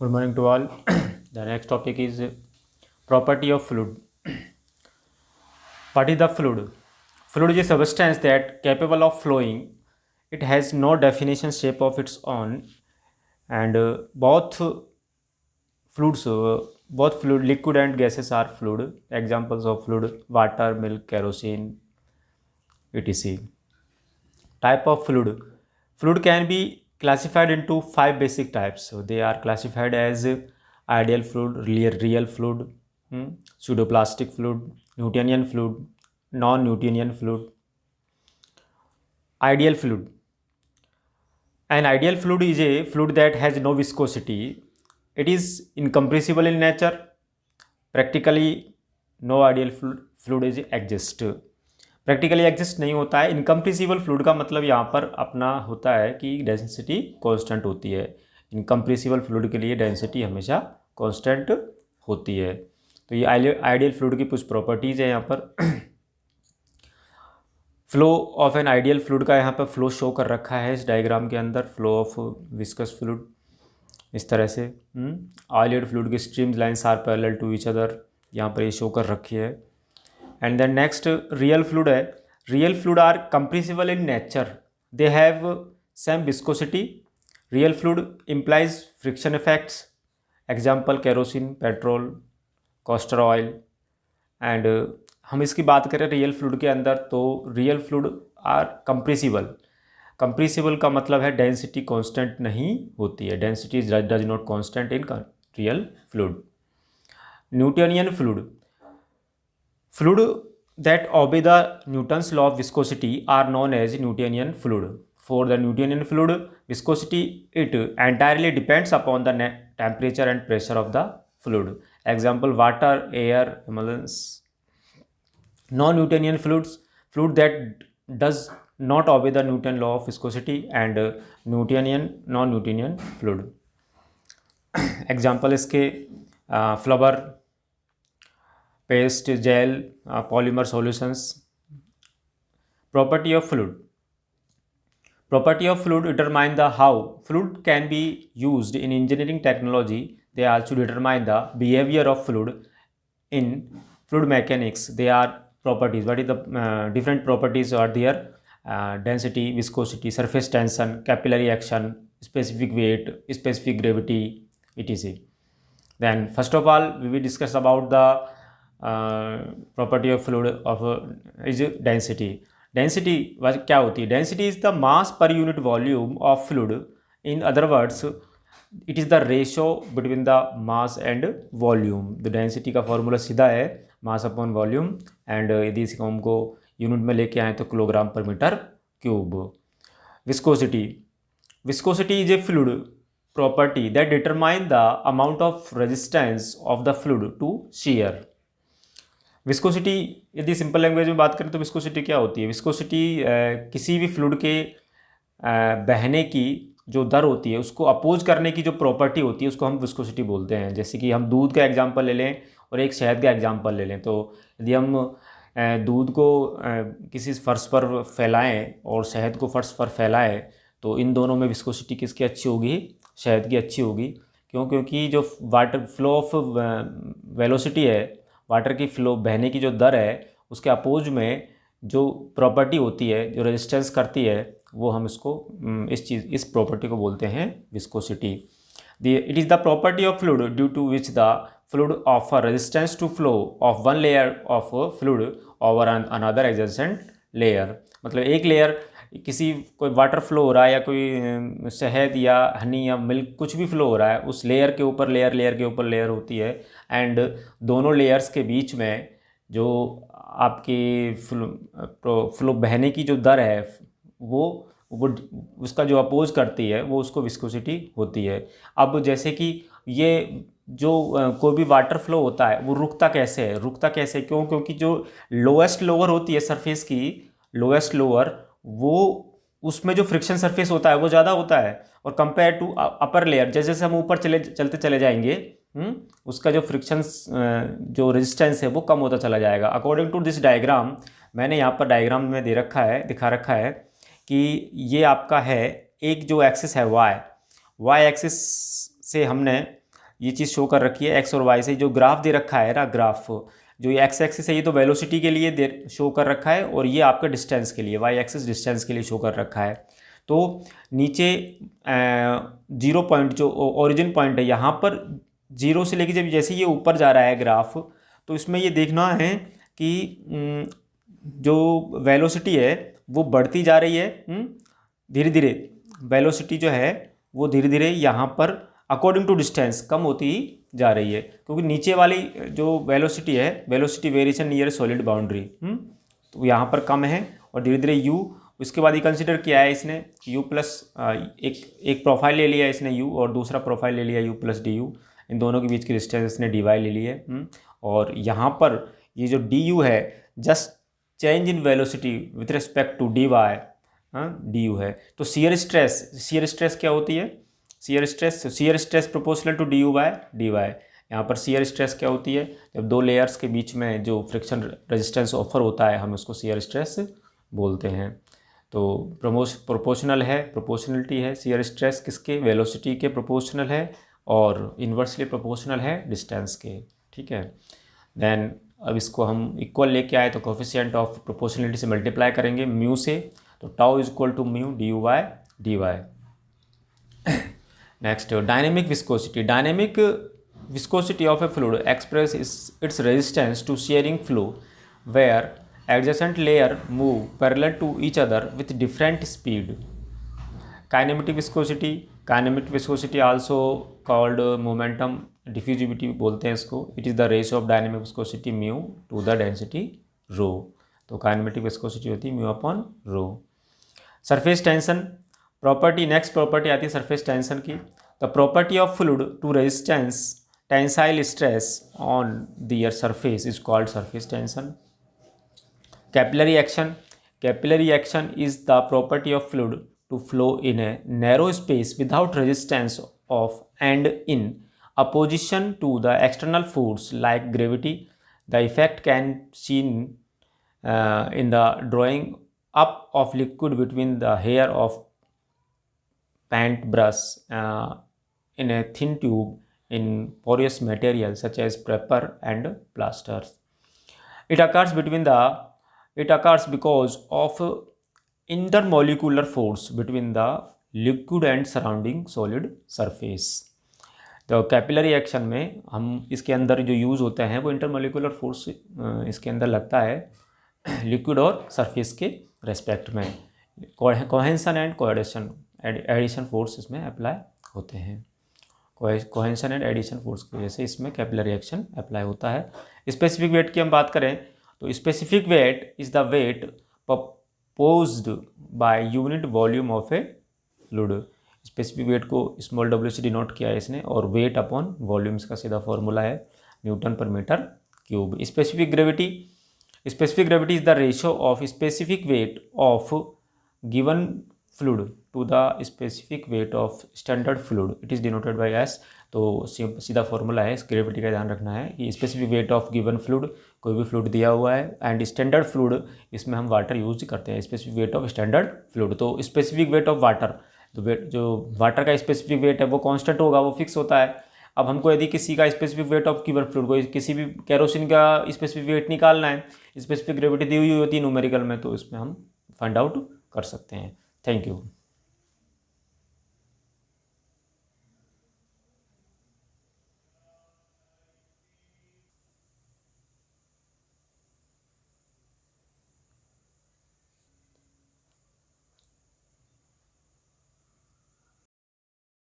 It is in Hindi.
Good morning to all. The next topic is property of fluid. What is the fluid? Fluid is a substance that capable of flowing. It has no definition shape of its own, and fluids, both fluid, liquid and gases are fluid. Examples of fluid: water, milk, kerosene, etc. Type of fluid. Fluid can be classified into 5 basic types. So they are classified as ideal fluid, real fluid, pseudoplastic fluid, Newtonian fluid, non-Newtonian fluid. Ideal fluid. An ideal fluid is a fluid that has no viscosity. It is incompressible in nature. Practically no ideal fluid is exist. Practically exist नहीं होता है। इनकम्प्रेसिबल फ्लूइड का मतलब यहाँ पर अपना होता है कि डेंसिटी कांस्टेंट होती है। इनकम्प्रेसिबल फ्लूइड के लिए डेंसिटी हमेशा कांस्टेंट होती है। तो ये आइडियल फ्लूइड की कुछ प्रॉपर्टीज़ है यहाँ पर। Flow of an ideal fluid का यहाँ पर फ्लो शो कर रखा है इस डायग्राम के अंदर। फ्लो ऑफ विस्कस फ्लूइड इस तरह से। आइडियल फ्लूइड की streams lines are parallel to each other, यहाँ पर ये शो कर रखी है। And then next real fluid है। Real fluid are compressible in nature. They have same viscosity. Real fluid implies friction effects. Example kerosene, petrol, castor oil. And हम इसकी बात करें रियल फ्लूइड के अंदर तो real fluid are compressible. Compressible का मतलब है डेंसिटी कांस्टेंट नहीं होती है। Density does not constant in real fluid. Newtonian fluid. Fluid that obey the Newton's law of viscosity are known as Newtonian fluid. For the Newtonian fluid, viscosity it entirely depends upon the temperature and pressure of the fluid. Example: water, air, emulsions. Non-Newtonian fluids, fluid that does not obey the Newton law of viscosity, and Newtonian non-Newtonian fluid. Example इसके flower, paste, gel, polymer solutions. Property of fluid. Property of fluid determine the how fluid can be used in engineering technology. They also determine the behavior of fluid in fluid mechanics. They are properties. What is the different properties are there? Density, viscosity, surface tension, capillary action, specific weight, specific gravity, etc. Then first of all we will discuss about the property of fluid of is density. Density क्या होती है? Density is the mass per unit volume of fluid. In other words it is the ratio between the mass and volume. The density का फॉर्मूला सीधा है मास अपॉन वॉल्यूम, एंड यदि इसको हमको यूनिट में लेके आए तो किलोग्राम पर metre cube. Viscosity. Viscosity is a fluid property that determine the amount of resistance of the fluid to shear. Viscosity, यदि सिंपल लैंग्वेज में बात करें तो विस्कोसिटी क्या होती है? विस्कोसिटी किसी भी फ्लूइड के बहने की जो दर होती है उसको अपोज करने की जो प्रॉपर्टी होती है उसको हम विस्कोसिटी बोलते हैं। जैसे कि हम दूध का एग्जांपल ले लें और एक शहद का एग्जांपल ले लें, तो यदि हम दूध को किसी फर्श पर फैलाएं और शहद को फर्श पर फैलाएं तो इन दोनों में विस्कोसिटी किसकी अच्छी होगी? शहद की अच्छी होगी। क्यों? क्योंकि जो वाटर फ्लो ऑफ वेलोसिटी है, वाटर की फ्लो बहने की जो दर है उसके अपोज में जो प्रॉपर्टी होती है, जो रेजिस्टेंस करती है, वो हम इसको इस प्रॉपर्टी को बोलते हैं viscosity. It is the property of fluid due to which the fluid offer resistance to flow of one layer of fluid over another adjacent layer. मतलब एक लेयर, किसी कोई वाटर फ्लो हो रहा है या कोई शहद या हनी या मिल्क कुछ भी फ्लो हो रहा है, उस लेयर के ऊपर लेयर, लेयर के ऊपर लेयर होती है, एंड दोनों लेयर्स के बीच में जो आपकी फ्लो बहने की जो दर है वो उसका जो अपोज करती है वो उसको विस्कोसिटी होती है। अब जैसे कि ये जो कोई भी वाटर फ्लो होता है वो रुकता कैसे है? रुकता कैसे? क्यों? क्योंकि जो लोएस्ट लोअर होती है सरफेस की, लोएस्ट लोअर, वो उसमें जो फ्रिक्शन सरफेस होता है वो ज़्यादा होता है, और कंपेयर टू अपर लेयर जैसे जैसे हम ऊपर चलते चले जाएंगे उसका जो फ्रिक्शन जो रेजिस्टेंस है वो कम होता चला जाएगा। अकॉर्डिंग टू दिस डायग्राम, मैंने यहाँ पर डायग्राम में दिखा रखा है कि ये आपका है एक जो एक्सिस है वाई एक्सिस से हमने ये चीज़ शो कर रखी है एक्स और वाई से। जो ग्राफ दे रखा है ना, ग्राफ जो ये एक्स एक्सिस है ये तो वेलोसिटी के लिए दे शो कर रखा है, और ये आपका डिस्टेंस के लिए, वाई एक्सिस डिस्टेंस के लिए शो कर रखा है। तो नीचे 0 पॉइंट जो ओरिजिन पॉइंट है यहाँ पर 0 से लेके जब जैसे ये ऊपर जा रहा है ग्राफ, तो इसमें ये देखना है कि जो वेलोसिटी है वो बढ़ती जा रही है धीरे धीरे। वेलोसिटी जो है वो धीरे धीरे यहाँ पर अकॉर्डिंग टू डिस्टेंस कम होती ही जा रही है, क्योंकि नीचे वाली जो वेलोसिटी है, velocity variation near solid boundary, तो यहाँ पर कम है और धीरे धीरे u। उसके बाद ये कंसिडर किया है इसने u प्लस एक प्रोफाइल ले लिया इसने u, और दूसरा प्रोफाइल ले लिया u प्लस डी यू। इन दोनों के बीच की डिस्टेंस इसने dy ले ली है। और यहाँ पर ये जो du है just change in velocity with respect to dy, du है। तो शियर स्ट्रेस क्या होती है? Shear stress proportional to d by d y. यहाँ पर शियर स्ट्रेस क्या होती है? जब दो लेयर्स के बीच में जो फ्रिक्शन रेजिस्टेंस ऑफर होता है हम उसको शियर स्ट्रेस बोलते हैं। तो प्रोपोर्शनल है, प्रोपोर्शनलिटी है शियर स्ट्रेस किसके? वेलोसिटी के प्रोपोर्शनल है, और इन्वर्सली प्रोपोर्शनल है डिस्टेंस के। ठीक है, देन अब इसको हम इक्वल लेके आए तो कोफिशिएंट ऑफ प्रोपोर्शनलिटी से मल्टीप्लाई करेंगे म्यू से, तो tau is equal to mu d u by d y. Next, dynamic viscosity. Dynamic viscosity of a fluid express its resistance to shearing flow where adjacent layer move parallel to each other with different speed. Kinematic viscosity also called momentum diffusivity बोलते हैं इसको। It is the ratio of dynamic viscosity mu to the density rho। तो काइनेमेटिक विस्कोसिटी होती है mu upon rho. Surface tension property, next property आती है सरफेस टेंशन की। The property of fluid to resistance tensile stress on their surface is called surface tension. Capillary action is the property of fluid to flow in a narrow space without resistance of and in opposition to the external force like gravity. The effect can seen in the drawing up of liquid between the hair of paint brush in a thin tube in porous material such as paper and plasters. It occurs because of intermolecular force between the liquid and surrounding solid surface. तो कैपिलरी एक्शन में हम इसके अंदर जो यूज़ होते हैं वो इंटरमोलिकुलर फोर्स इसके अंदर लगता है लिक्विड और सरफेस के रेस्पेक्ट में। कोहेंशन एंड कोएडिशन एडिशन फोर्स इसमें अप्लाई होते हैं। कोहेंशन एंड एडिशन फोर्स की वजह से इसमें कैपिलरी एक्शन अप्लाई होता है। स्पेसिफिक वेट की हम बात करें तो specific weight is the weight proposed by unit volume of a fluid. Specific weight को स्मॉल डब्ल्यू से डिनोट किया है इसने, और वेट अपॉन वॉल्यूम इसका सीधा फॉर्मूला है न्यूटन पर metre cube. Specific gravity is the ratio of specific weight of given fluid to the specific weight of standard fluid. It is denoted by S। तो सीधा फॉर्मूला है, इस ग्रेविटी का ध्यान रखना है कि specific weight of given fluid, कोई भी फ्लूइड दिया हुआ है, एंड स्टैंडर्ड फ्लूइड इसमें हम वाटर यूज करते हैं। Specific weight of standard fluid, तो स्पेसिफिक वेट ऑफ वाटर, तो वेट जो वाटर का स्पेसिफिक वेट है वो कांस्टेंट होगा, वो फिक्स होता है। अब हमको यदि किसी का specific weight of given fluid, कोई किसी भी केरोसिन का स्पेसिफिक वेट निकालना है, स्पेसिफिक ग्रेविटी दी हुई होती है न्यूमेरिकल में, तो इसमें हम फाइंड आउट कर सकते हैं। Thank you.